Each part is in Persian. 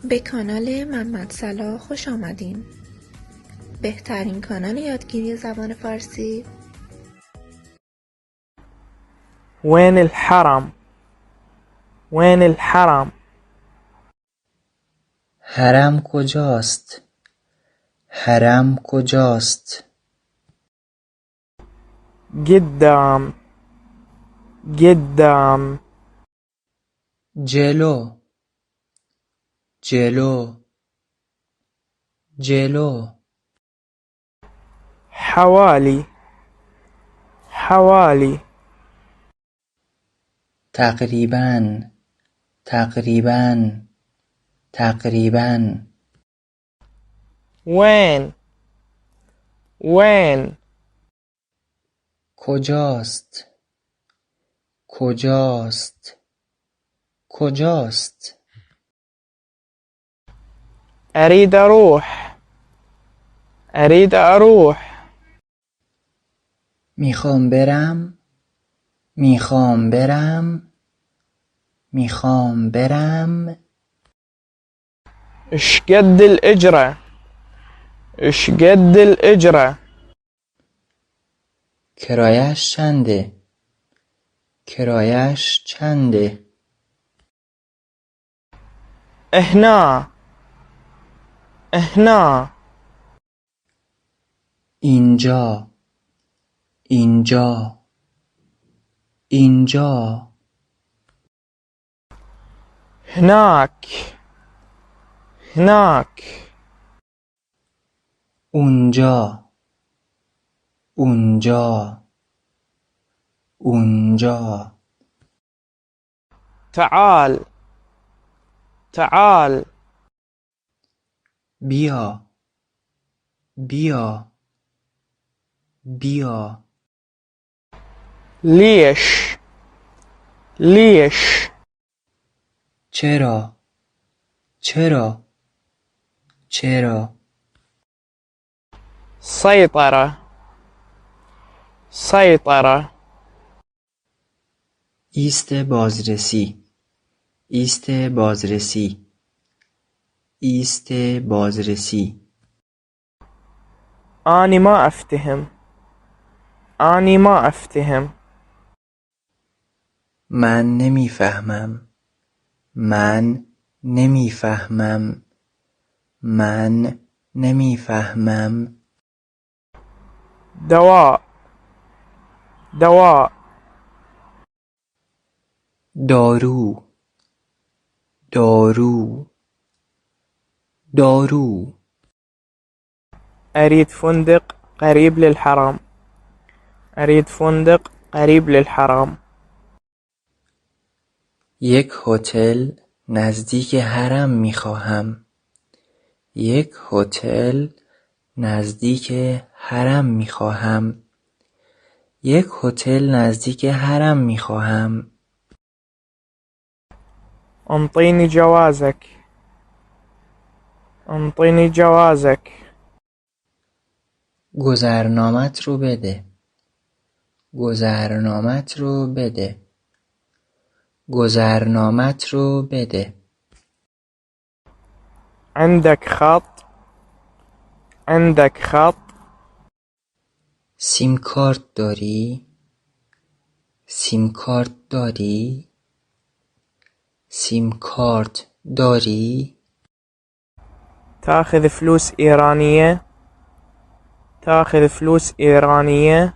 به کانال محمد صلاح خوش آمدین. بهترین کانال یادگیری زبان فارسی. وين الحرم؟ وين الحرم؟ حرم کجاست؟ حرم کجاست؟ قدام قدام. جلو جلو جلو. حوالي حوالي. تقریباً تقریباً تقریباً. وين وين؟ کجاست کجاست کجاست؟ أريد أروح أريد أروح. میخوام برم میخوام برم میخوام برم. اش قد الإجرة اش قد الإجرة؟ کرایش چنده؟ کرایش چنده؟ هنا هنا. اینجا اینجا اینجا. هناك هناك. اونجا اونجا اونجا. تعال تعال. بیا بیا بیا. ليش ليش؟ چرا چرا چرا؟ سيطرة سيطرة. ایست بازرسی ایست بازرسی ایست بازرسی. أني ما أفتهم أني ما أفتهم. من نمیفهمم من نمیفهمم من نمیفهمم. دواء دواء. دارو دارو دارو. أريد فندق قريب للحرم أريد فندق قريب للحرم. یک هتل نزدیک حرم میخواهم. یک هتل نزدیک حرم میخواهم. یک هتل نزدیک حرم میخواهم. انطيني جوازك انطيني جوازك. گذرنامت رو بده. گذرنامت رو بده. گذرنامت رو بده. عندك خط عندك خط؟ سیم کارت داری؟ سیم کارت داری؟ سیم کارت داری؟ تاخذ فلوس إيرانية تاخذ فلوس إيرانية؟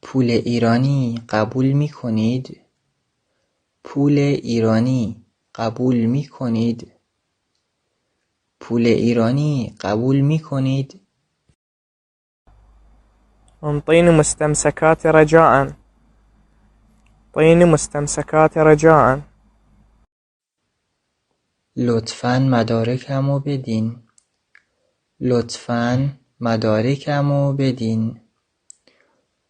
پول ایرانی قبول می کنید؟ پول ایرانی قبول می کنید؟ پول ایرانی قبول می کنید؟ انطيني مستمسكات رجاء انطيني مستمسكات رجاء. لطفاً مدارکمو بدین. لطفاً مدارکمو بدین.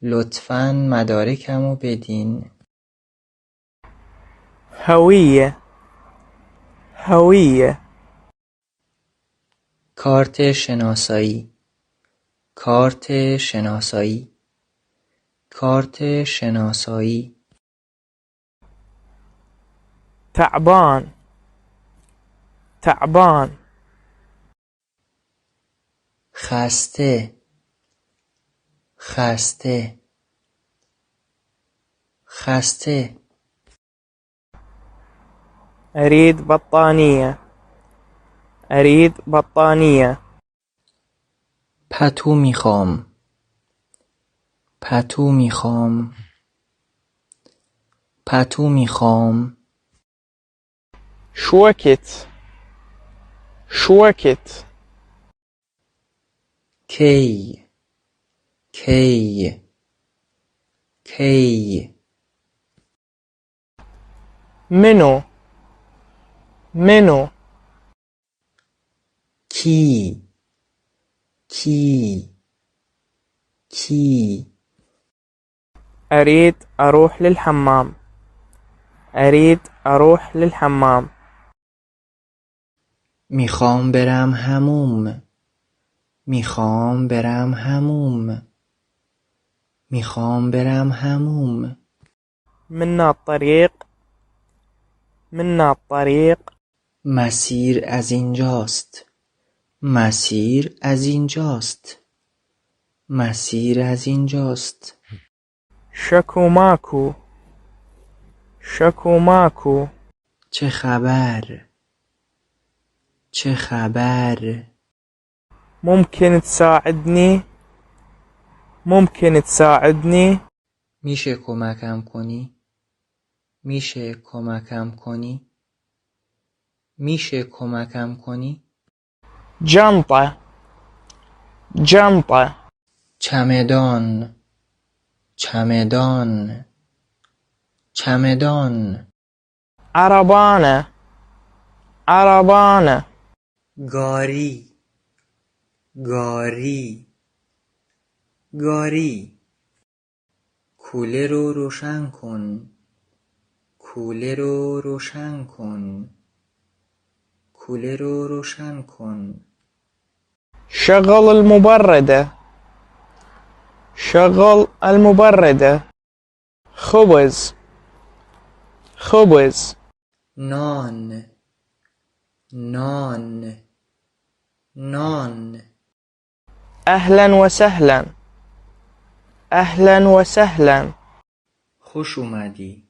لطفاً مدارکمو بدین. هوية هوية. کارت شناسایی. کارت شناسایی. کارت شناسایی. تعبان تعبان خسته خسته خسته أريد بطانية أريد بطانية پتو میخوام پتو میخوام پتو میخوام شوكت شوكت کی کی کی منو منو کی کی کی أريد أروح للحمام أريد أروح للحمام میخوام برم حموم میخوام برم حموم میخوام برم حموم منا الطريق منا الطريق مسیر از اینجاست مسیر از اینجاست مسیر از اینجاست شكو ماكو شكو ماكو چه خبر چه خبر ممكن تساعدني ممكن تساعدني میشه کمکم کنی میشه کمکم کنی میشه کمکم کنی جنطة جنطة چمدان چمدان چمدان عربانة عربانة گاری گاری گاری کوله رو روشن کن کوله رو روشن کن کوله رو روشن کن شغل المبردة شغل المبردة خبز خبز نان نان نان أهلا وسهلا أهلا وسهلا خوش اومدی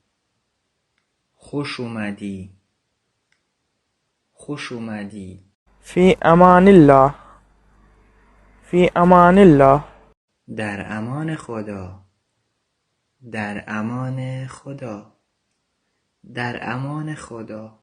خوش اومدی خوش اومدی في أمان الله في أمان الله در امان خدا در امان خدا در امان خدا